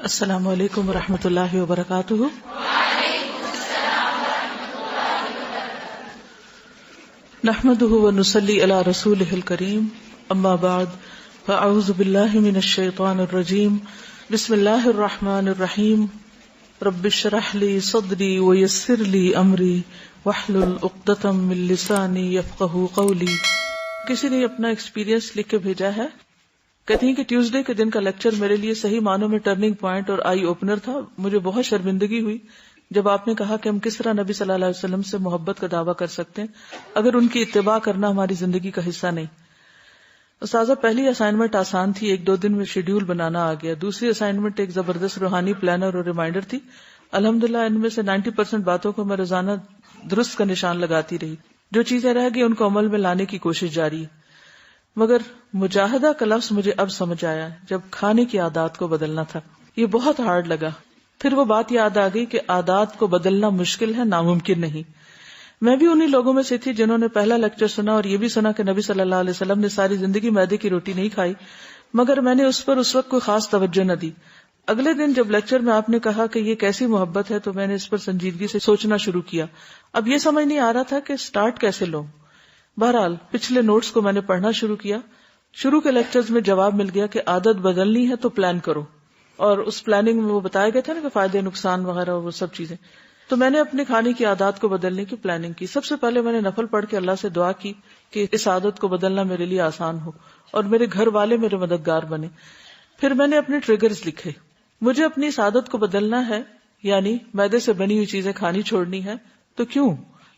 السلام علیکم ورحمۃ اللہ وبرکاتہ۔ نحمده ونصلی علی رسولہ الکریم، اما بعد فاعوذ باللہ من الشیطان الرجیم، بسم اللہ الرحمن الرحیم، رب اشرح لی صدری ویسر لی امری واحلل عقدۃ من لسانی یفقہوا قولی۔ کسی نے اپنا ایکسپیرینس لکھ کے بھیجا ہے، کہتی ہیں کہ ٹیوزڈے کے دن کا لیکچر میرے لیے صحیح معنوں میں ٹرننگ پوائنٹ اور آئی اوپنر تھا۔ مجھے بہت شرمندگی ہوئی جب آپ نے کہا کہ ہم کس طرح نبی صلی اللہ علیہ وسلم سے محبت کا دعویٰ کر سکتے ہیں اگر ان کی اتباع کرنا ہماری زندگی کا حصہ نہیں۔ استاذہ، پہلی اسائنمنٹ آسان تھی، 1-2 دن میں شیڈیول بنانا آ گیا۔ دوسری اسائنمنٹ ایک زبردست روحانی پلانر اور ریمائنڈر تھی۔ الحمدللہ ان میں سے 90% باتوں کو میں روزانہ درست کا نشان لگاتی رہی۔ جو چیزیں رہ گئی ان کو عمل میں لانے کی کوشش جاری ہے، مگر مجاہدہ کا لفظ مجھے اب سمجھ آیا جب کھانے کی عادات کو بدلنا تھا۔ یہ بہت ہارڈ لگا۔ پھر وہ بات یاد آ گئی کہ عادات کو بدلنا مشکل ہے، ناممکن نہیں۔ میں بھی انہی لوگوں میں سے تھی جنہوں نے پہلا لیکچر سنا اور یہ بھی سنا کہ نبی صلی اللہ علیہ وسلم نے ساری زندگی میدے کی روٹی نہیں کھائی، مگر میں نے اس پر اس وقت کوئی خاص توجہ نہ دی۔ اگلے دن جب لیکچر میں آپ نے کہا کہ یہ کیسی محبت ہے تو میں نے اس پر سنجیدگی سے سوچنا شروع کیا۔ اب یہ سمجھ نہیں آ رہا تھا کہ سٹارٹ کیسے لوں۔ بہرحال پچھلے نوٹس کو میں نے پڑھنا شروع کیا۔ شروع کے لیکچرز میں جواب مل گیا کہ عادت بدلنی ہے تو پلان کرو، اور اس پلاننگ میں وہ بتایا گیا تھا نا کہ فائدے نقصان وغیرہ وہ سب چیزیں۔ تو میں نے اپنے کھانے کی عادات کو بدلنے کی پلاننگ کی۔ سب سے پہلے میں نے نفل پڑھ کے اللہ سے دعا کی کہ اس عادت کو بدلنا میرے لیے آسان ہو اور میرے گھر والے میرے مددگار بنے۔ پھر میں نے اپنے ٹریگرز لکھے۔ مجھے اپنی اس عادت کو بدلنا ہے، یعنی میدے سے بنی ہوئی چیزیں کھانی چھوڑنی ہے، تو کیوں؟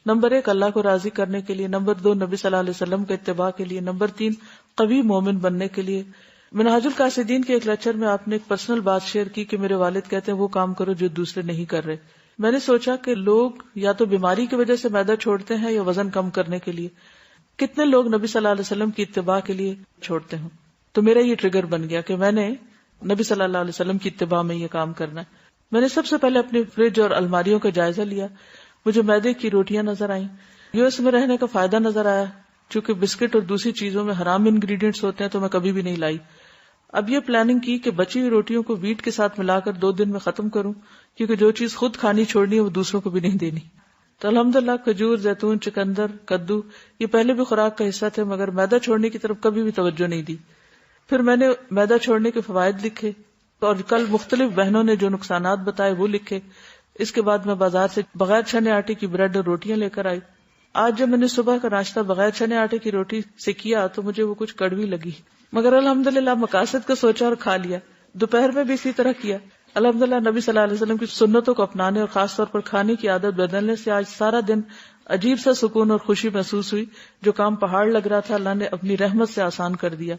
نمبر 1 اللہ کو راضی کرنے کے لیے، نمبر 2 نبی صلی اللہ علیہ وسلم کے اتباع کے لیے، نمبر 3 قوی مومن بننے کے لیے۔ منہاج القاصدین کے ایک لیکچر میں آپ نے ایک پرسنل بات شیئر کی کہ میرے والد کہتے ہیں وہ کام کرو جو دوسرے نہیں کر رہے۔ میں نے سوچا کہ لوگ یا تو بیماری کی وجہ سے میدا چھوڑتے ہیں یا وزن کم کرنے کے لیے۔ کتنے لوگ نبی صلی اللہ علیہ وسلم کی اتباع کے لیے چھوڑتے ہوں؟ تو میرا یہ ٹریگر بن گیا کہ میں نے نبی صلی اللہ علیہ وسلم کی اتباع میں یہ کام کرنا ہے۔ میں نے سب سے پہلے اپنی فریج اور الماریوں کا جائزہ لیا۔ مجھے میدے کی روٹیاں نظر آئیں۔ US میں رہنے کا فائدہ نظر آیا، چونکہ بسکٹ اور دوسری چیزوں میں حرام انگریڈینٹس ہوتے ہیں تو میں کبھی بھی نہیں لائی۔ اب یہ پلاننگ کی کہ بچی ہوئی روٹیوں کو ویٹ کے ساتھ ملا کر 2 دن میں ختم کروں، کیونکہ جو چیز خود کھانی چھوڑنی ہے وہ دوسروں کو بھی نہیں دینی۔ تو الحمدللہ کھجور، زیتون، چقندر، کدو یہ پہلے بھی خوراک کا حصہ تھے، مگر میدا چھوڑنے کی طرف کبھی بھی توجہ نہیں دی۔ پھر میں نے میدا چھوڑنے کے فوائد لکھے اور کل مختلف بہنوں نے جو نقصانات بتائے وہ لکھے۔ اس کے بعد میں بازار سے بغیر چھنے آٹے کی بریڈ اور روٹیاں لے کر آئی۔ آج جب میں نے صبح کا ناشتہ بغیر چھنے آٹے کی روٹی سے کیا تو مجھے وہ کچھ کڑوی لگی، مگر الحمدللہ مقاصد کو سوچا اور کھا لیا۔ دوپہر میں بھی اسی طرح کیا۔ الحمدللہ نبی صلی اللہ علیہ وسلم کی سنتوں کو اپنانے اور خاص طور پر کھانے کی عادت بدلنے سے آج سارا دن عجیب سا سکون اور خوشی محسوس ہوئی۔ جو کام پہاڑ لگ رہا تھا اللہ نے اپنی رحمت سے آسان کر دیا۔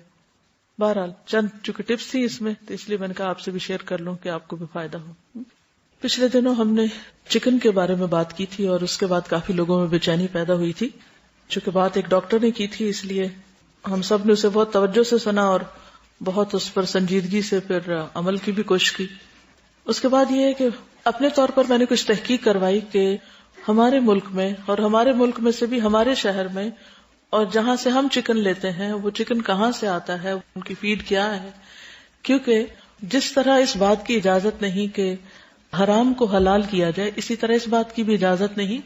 بہرحال چند چونکہ ٹپس تھی اس میں تو اس لیے میں نے کہا آپ سے بھی شیئر کر لوں کہ آپ کو بھی فائدہ ہو۔ پچھلے دنوں ہم نے چکن کے بارے میں بات کی تھی اور اس کے بعد کافی لوگوں میں بے چینی پیدا ہوئی تھی۔ چونکہ بات ایک ڈاکٹر نے کی تھی اس لیے ہم سب نے اسے بہت توجہ سے سنا اور بہت اس پر سنجیدگی سے پھر عمل کی بھی کوشش کی۔ اس کے بعد یہ ہے کہ اپنے طور پر میں نے کچھ تحقیق کروائی کہ ہمارے ملک میں اور ہمارے ملک میں سے بھی ہمارے شہر میں اور جہاں سے ہم چکن لیتے ہیں وہ چکن کہاں سے آتا ہے، ان کی فیڈ کیا ہے۔ کیونکہ جس طرح اس بات کی اجازت نہیں کہ حرام کو حلال کیا جائے، اسی طرح اس بات کی بھی اجازت نہیں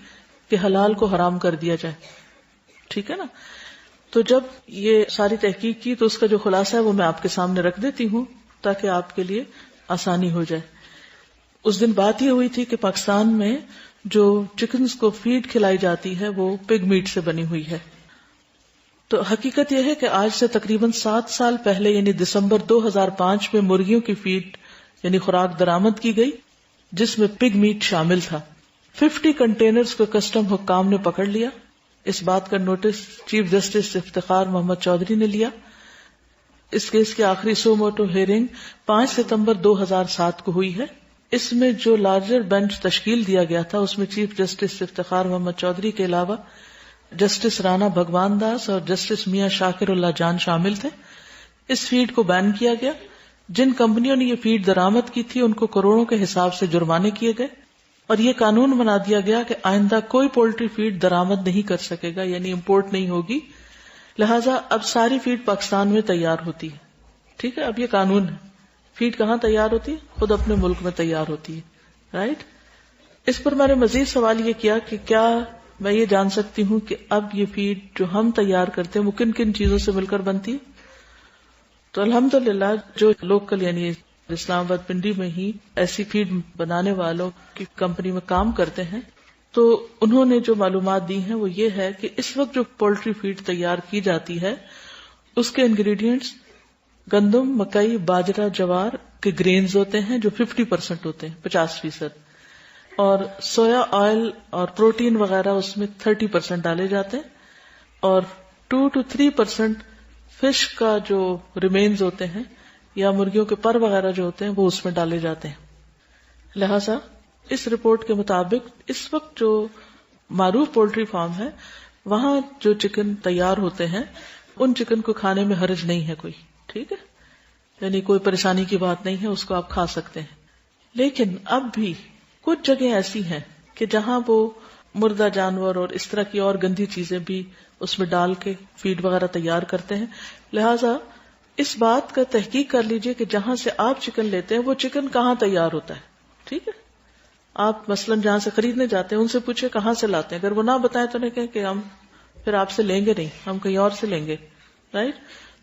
کہ حلال کو حرام کر دیا جائے، ٹھیک ہے نا۔ تو جب یہ ساری تحقیق کی تو اس کا جو خلاصہ ہے وہ میں آپ کے سامنے رکھ دیتی ہوں تاکہ آپ کے لیے آسانی ہو جائے۔ اس دن بات یہ ہوئی تھی کہ پاکستان میں جو چکنز کو فیڈ کھلائی جاتی ہے وہ پگ میٹ سے بنی ہوئی ہے۔ تو حقیقت یہ ہے کہ آج سے تقریباً 7 سال پہلے یعنی دسمبر 2005 میں مرغیوں کی فیڈ یعنی خوراک درآمد کی گئی جس میں پگ میٹ شامل تھا۔ 50 کنٹینرز کو کسٹم حکام نے پکڑ لیا۔ اس بات کا notice chief justice Iftikhar Muhammad Chaudhry نے لیا۔ اس کیس کی آخری سو موٹو ہیئرنگ 5 ستمبر 2007 کو ہوئی ہے۔ اس میں جو لارجر بینچ تشکیل دیا گیا تھا اس میں چیف جسٹس افتخار محمد چودھری کے علاوہ جسٹس رانا بھگوان داس اور جسٹس میاں شاکر اللہ جان شامل تھے۔ اس فیڈ کو بین کیا گیا۔ جن کمپنیوں نے یہ فیڈ درآمد کی تھی ان کو کروڑوں کے حساب سے جرمانے کیے گئے اور یہ قانون بنا دیا گیا کہ آئندہ کوئی پولٹری فیڈ درآمد نہیں کر سکے گا، یعنی امپورٹ نہیں ہوگی۔ لہٰذا اب ساری فیڈ پاکستان میں تیار ہوتی ہے، ٹھیک ہے، اب یہ قانون ہے۔ فیڈ کہاں تیار ہوتی ہے؟ خود اپنے ملک میں تیار ہوتی ہے، رائٹ؟ اس پر میں نے مزید سوال یہ کیا کہ کیا میں یہ جان سکتی ہوں کہ اب یہ فیڈ جو ہم تیار کرتے ہیں وہ کن کن چیزوں سے مل کر بنتی ہے؟ تو الحمدللہ جو لوکل یعنی اسلام آباد پنڈی میں ہی ایسی فیڈ بنانے والوں کی کمپنی میں کام کرتے ہیں، تو انہوں نے جو معلومات دی ہیں وہ یہ ہے کہ اس وقت جو پولٹری فیڈ تیار کی جاتی ہے اس کے انگریڈینٹس گندم، مکئی، باجرہ، جوار کے گرینز ہوتے ہیں جو 50% ہوتے ہیں، 50%، اور سویا آئل اور پروٹین وغیرہ اس میں 30% ڈالے جاتے ہیں، اور 2 to 3% فش کا جو ریمینز ہوتے ہیں یا مرغیوں کے پر وغیرہ جو ہوتے ہیں وہ اس میں ڈالے جاتے ہیں۔ لہذا اس رپورٹ کے مطابق اس وقت جو معروف پولٹری فارم ہے وہاں جو چکن تیار ہوتے ہیں ان چکن کو کھانے میں حرج نہیں ہے کوئی، ٹھیک ہے، یعنی کوئی پریشانی کی بات نہیں ہے، اس کو آپ کھا سکتے ہیں۔ لیکن اب بھی کچھ جگہیں ایسی ہیں کہ جہاں وہ مردہ جانور اور اس طرح کی اور گندی چیزیں بھی اس میں ڈال کے فیڈ وغیرہ تیار کرتے ہیں، لہذا اس بات کا تحقیق کر لیجئے کہ جہاں سے آپ چکن لیتے ہیں وہ چکن کہاں تیار ہوتا ہے، ٹھیک ہے؟ آپ مثلاً جہاں سے خریدنے جاتے ہیں ان سے پوچھے کہاں سے لاتے ہیں، اگر وہ نہ بتائیں تو نہیں کہیں کہ ہم پھر آپ سے لیں گے نہیں، ہم کہیں اور سے لیں گے، رائٹ؟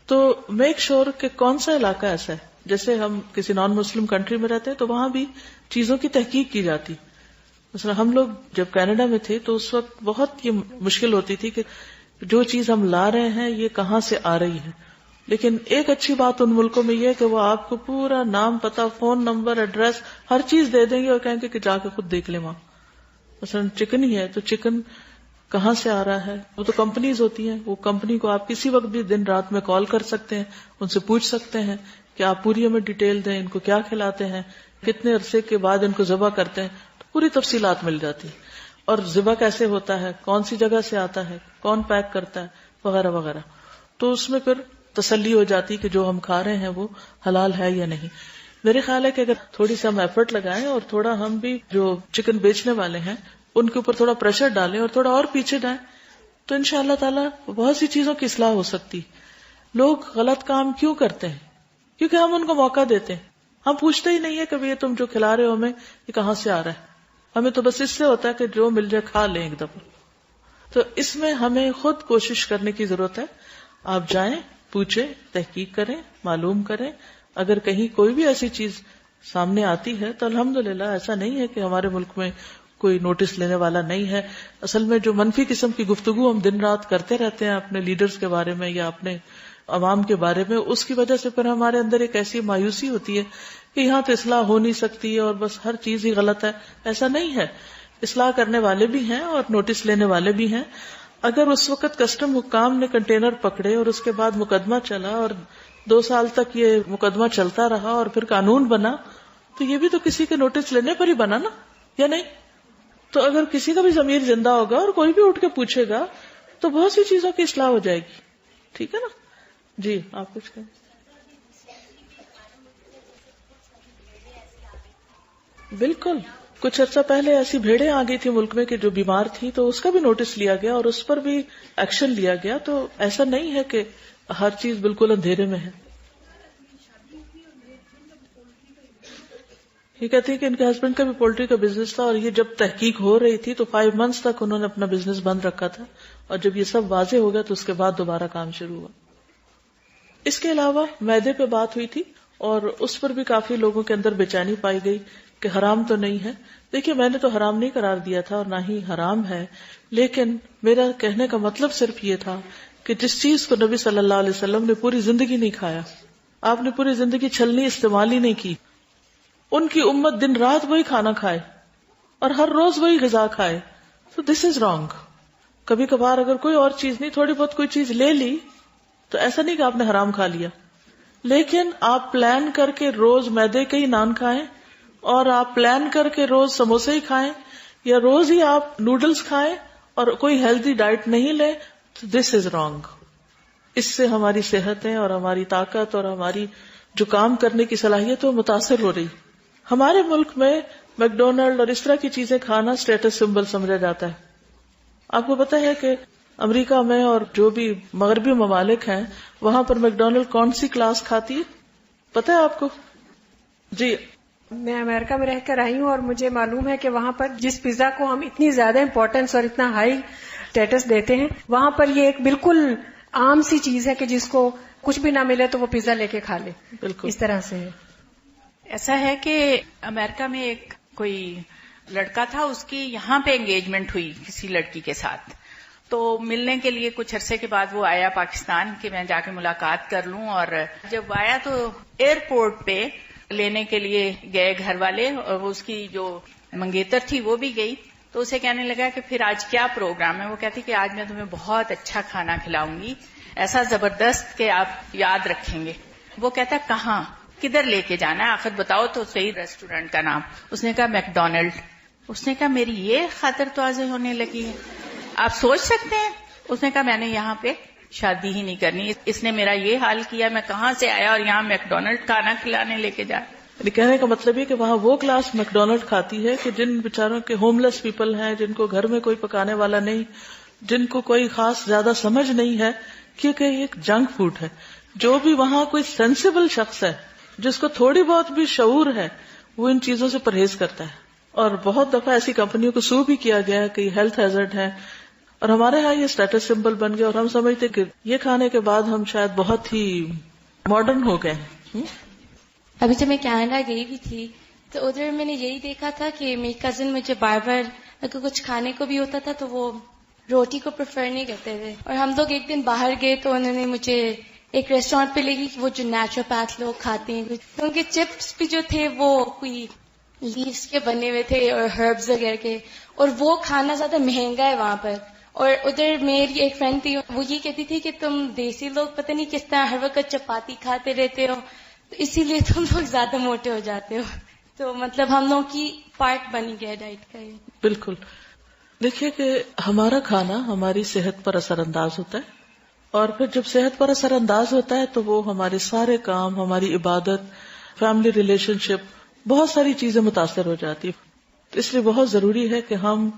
تو میک شور کہ کون سا علاقہ ایسا ہے، جیسے ہم کسی نان مسلم کنٹری میں رہتے ہیں تو وہاں بھی چیزوں کی تحقیق کی جاتی۔ مثلا ہم لوگ جب کینیڈا میں تھے تو اس وقت بہت یہ مشکل ہوتی تھی کہ جو چیز ہم لا رہے ہیں یہ کہاں سے آ رہی ہے، لیکن ایک اچھی بات ان ملکوں میں یہ ہے کہ وہ آپ کو پورا نام، پتہ، فون نمبر، ایڈریس ہر چیز دے دیں گے اور کہیں گے کہ جا کے خود دیکھ لیں وہاں۔ مثلا چکن ہی ہے تو چکن کہاں سے آ رہا ہے، وہ تو کمپنیز ہوتی ہیں، وہ کمپنی کو آپ کسی وقت بھی دن رات میں کال کر سکتے ہیں، ان سے پوچھ سکتے ہیں کہ آپ پوری ہمیں ڈیٹیل دیں، ان کو کیا کھلاتے ہیں، کتنے عرصے کے بعد ان کو ذبح کرتے ہیں، تو پوری تفصیلات مل جاتی ہیں، اور ذبح کیسے ہوتا ہے، کون سی جگہ سے آتا ہے، کون پیک کرتا ہے، وغیرہ وغیرہ۔ تو اس میں پھر تسلی ہو جاتی کہ جو ہم کھا رہے ہیں وہ حلال ہے یا نہیں۔ میرے خیال ہے کہ اگر تھوڑی سی ہم ایفرٹ لگائیں اور تھوڑا ہم بھی جو چکن بیچنے والے ہیں ان کے اوپر تھوڑا پریشر ڈالیں اور تھوڑا اور پیچھے جائیں تو انشاءاللہ تعالی بہت سی چیزوں کی اصلاح ہو سکتی۔ لوگ غلط کام کیوں کرتے ہیں؟ کیونکہ ہم ان کو موقع دیتے ہیں، ہم پوچھتے ہی نہیں ہے کہ یہ تم جو کھلا رہے ہو ہمیں یہ کہاں سے آ رہا ہے، ہمیں تو بس اس سے ہوتا ہے کہ جو مل جائے کھا لیں ایک دفعہ۔ تو اس میں ہمیں خود کوشش کرنے کی ضرورت ہے، آپ جائیں، پوچھیں، تحقیق کریں، معلوم کریں، اگر کہیں کوئی بھی ایسی چیز سامنے آتی ہے تو الحمدللہ ایسا نہیں ہے کہ ہمارے ملک میں کوئی نوٹس لینے والا نہیں ہے۔ اصل میں جو منفی قسم کی گفتگو ہم دن رات کرتے رہتے ہیں اپنے لیڈرز کے بارے میں یا اپنے عوام کے بارے میں، اس کی وجہ سے پھر ہمارے اندر ایک ایسی مایوسی ہوتی ہے کہ یہاں تو اصلاح ہو نہیں سکتی اور بس ہر چیز ہی غلط ہے۔ ایسا نہیں ہے، اصلاح کرنے والے بھی ہیں اور نوٹس لینے والے بھی ہیں۔ اگر اس وقت کسٹم حکام نے کنٹینر پکڑے اور اس کے بعد مقدمہ چلا اور 2 سال تک یہ مقدمہ چلتا رہا اور پھر قانون بنا تو یہ بھی تو کسی کے نوٹس لینے پر ہی بنا نا، یا نہیں؟ تو اگر کسی کا بھی ضمیر زندہ ہوگا اور کوئی بھی اٹھ کے پوچھے گا تو بہت سی چیزوں کی اصلاح ہو جائے گی، ٹھیک ہے نا؟ جی آپ کچھ کہیں؟ بالکل، کچھ عرصہ پہلے ایسی بھیڑیں آ گئی تھی ملک میں کہ جو بیمار تھی تو اس کا بھی نوٹس لیا گیا اور اس پر بھی ایکشن لیا گیا۔ تو ایسا نہیں ہے کہ ہر چیز بالکل اندھیرے میں ہے۔ یہ کہتی ہے کہ ان کے ہسبینڈ کا بھی پولٹری کا بزنس تھا اور یہ جب تحقیق ہو رہی تھی تو 5 months تک انہوں نے اپنا بزنس بند رکھا تھا، اور جب یہ سب واضح ہو گیا تو اس کے بعد دوبارہ کام شروع ہوا۔ اس کے علاوہ میدے پہ بات ہوئی تھی اور اس پر بھی کافی لوگوں کے اندر بے چینی پائی گئی کہ حرام تو نہیں ہے۔ دیکھیے میں نے تو حرام نہیں قرار دیا تھا اور نہ ہی حرام ہے، لیکن میرا کہنے کا مطلب صرف یہ تھا کہ جس چیز کو نبی صلی اللہ علیہ وسلم نے پوری زندگی نہیں کھایا، آپ نے پوری زندگی چھلنی استعمال ہی نہیں کی، ان کی امت دن رات وہی کھانا کھائے اور ہر روز وہی غذا کھائے، تو دس از رانگ۔ کبھی کبھار اگر کوئی اور چیز نہیں، تھوڑی بہت کوئی چیز لے لی تو ایسا نہیں کہ آپ نے حرام کھا لیا، لیکن آپ پلان کر کے روز میدے کے ہی نان کھائیں اور آپ پلان کر کے روز سموسے ہی کھائیں یا روز ہی آپ نوڈلز کھائیں اور کوئی ہیلتھی ڈائٹ نہیں لیں تو دس از رانگ۔ اس سے ہماری صحتیں اور ہماری طاقت اور ہماری جو کام کرنے کی صلاحیت وہ متاثر ہو رہی۔ ہمارے ملک میں میک ڈونلڈ اور اس طرح کی چیزیں کھانا اسٹیٹس سمبل سمجھا جاتا ہے۔ آپ کو پتہ ہے کہ امریکہ میں اور جو بھی مغربی ممالک ہیں وہاں پر میک ڈونلڈ کون سی کلاس کھاتی ہے؟ پتہ ہے آپ کو؟ جی میں امریکہ میں رہ کر آئی ہوں اور مجھے معلوم ہے کہ وہاں پر جس پیزا کو ہم اتنی زیادہ امپورٹنس اور اتنا ہائی اسٹیٹس دیتے ہیں، وہاں پر یہ ایک بالکل عام سی چیز ہے کہ جس کو کچھ بھی نہ ملے تو وہ پیزا لے کے کھا لے. بالکل اس طرح سے ایسا ہے کہ امریکہ میں ایک کوئی لڑکا تھا، اس کی یہاں پہ انگیجمنٹ ہوئی کسی لڑکی کے ساتھ، تو ملنے کے لیے کچھ عرصے کے بعد وہ آیا پاکستان کہ میں جا کے ملاقات کر لوں. اور جب آیا تو ایئرپورٹ پہ لینے کے لیے گئے گھر والے، اور وہ اس کی جو منگیتر تھی وہ بھی گئی. تو اسے کہنے لگا کہ پھر آج کیا پروگرام ہے؟ وہ کہتی کہ آج میں تمہیں بہت اچھا کھانا کھلاؤں گی، ایسا زبردست کہ آپ یاد رکھیں گے. وہ کہتا کہاں، کدھر لے کے جانا ہے، آخر بتاؤ تو صحیح ریسٹورینٹ کا نام. اس نے کہا میکڈونلڈ. اس نے کہا میری یہ خاطر توازی ہونے لگی ہے، آپ سوچ سکتے ہیں. اس نے کہا میں نے یہاں پہ شادی ہی نہیں کرنی، اس نے میرا یہ حال کیا، میں کہاں سے آیا اور یہاں میکڈونلڈ کھانا کھلانے لے کے جا. کہنے کا مطلب یہ کہ وہاں وہ کلاس میکڈونلڈ کھاتی ہے کہ جن بیچاروں کے ہوم لیس پیپل ہیں، جن کو گھر میں کوئی پکانے والا نہیں، جن کو کوئی خاص زیادہ سمجھ نہیں ہے، کیونکہ یہ ایک جنک فوڈ ہے. جو بھی وہاں کوئی سینسیبل شخص ہے جس کو تھوڑی بہت بھی شعور ہے وہ ان چیزوں سے پرہیز کرتا ہے. اور بہت دفعہ ایسی کمپنیوں کو سو بھی کیا گیا ہے کہ یہ ہیلتھ ہیزارڈ ہے، اور ہمارے ہاں یہ اسٹیٹس سمبل بن گیا، اور ہم سمجھتے کہ یہ کھانے کے بعد ہم شاید بہت ہی ماڈرن ہو گئے ہیں. ابھی جب میں کینیڈا گئی بھی تھی تو ادھر میں نے یہی دیکھا تھا کہ میری کزن مجھے بار بار اگر کچھ کھانے کو بھی ہوتا تھا تو وہ روٹی کو پریفر نہیں کرتے تھے. اور ہم لوگ ایک دن باہر گئے تو انہوں نے مجھے ایک ریسٹورینٹ پہ لے گئی کہ وہ جو نیچروپیتھ لوگ کھاتے ہیں، تو ان کے چپس بھی جو تھے وہ کوئی لیوز کے بنے ہوئے تھے اور ہربز وغیرہ کے، اور وہ کھانا زیادہ مہنگا ہے وہاں پر. اور ادھر میری ایک فرینڈ تھی، وہ یہ کہتی تھی کہ تم دیسی لوگ پتہ نہیں کس طرح ہر وقت چپاتی کھاتے رہتے ہو، تو اسی لیے تم لوگ زیادہ موٹے ہو جاتے ہو. تو مطلب ہم لوگوں کی پارٹ بن گیا ڈائٹ کا. یہ بالکل. دیکھیے کہ ہمارا کھانا ہماری صحت پر اثر انداز ہوتا ہے، اور پھر جب صحت پر اثر انداز ہوتا ہے تو وہ ہمارے سارے کام، ہماری عبادت، فیملی ریلیشن شپ، بہت ساری چیزیں متاثر ہو جاتی ہیں. اس لیے بہت ضروری ہے کہ ہم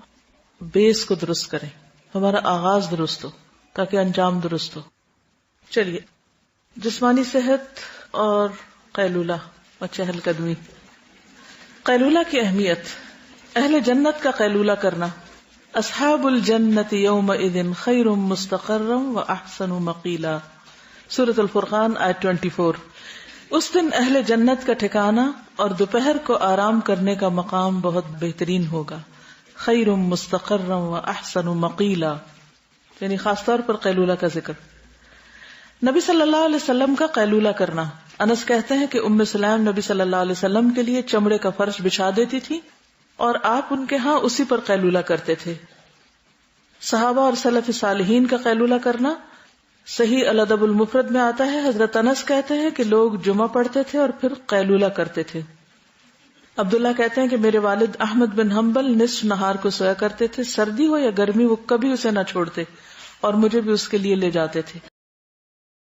بیس کو درست کریں، ہمارا آغاز درست ہو تاکہ انجام درست ہو. چلیے، جسمانی صحت اور قیلولہ اور چہل قدمی. قیلولہ کی اہمیت. اہل جنت کا قیلولہ کرنا. اصحاب الجنت یومئذ خیر مستقرا واحسن مقیلا. سورۃ الفرقان آیت 24. اس دن اہل جنت کا ٹھکانہ اور دوپہر کو آرام کرنے کا مقام بہت بہترین ہوگا. خیر مستقرا واحسن مقیلا، یعنی خاص طور پر قیلولہ کا ذکر. نبی صلی اللہ علیہ وسلم کا قیلولہ کرنا. انس کہتے ہیں کہ ام سلیم نبی صلی اللہ علیہ وسلم کے لیے چمڑے کا فرش بچھا دیتی تھی اور آپ ان کے ہاں اسی پر قیلولہ کرتے تھے. صحابہ اور سلف صالحین کا قیلولہ کرنا صحیح الادب المفرد میں آتا ہے. حضرت انس کہتے ہیں کہ لوگ جمعہ پڑھتے تھے اور پھر قیلولہ کرتے تھے. عبداللہ کہتے ہیں کہ میرے والد احمد بن حنبل نصف نہار کو سویا کرتے تھے، سردی ہو یا گرمی وہ کبھی اسے نہ چھوڑتے اور مجھے بھی اس کے لیے لے جاتے تھے.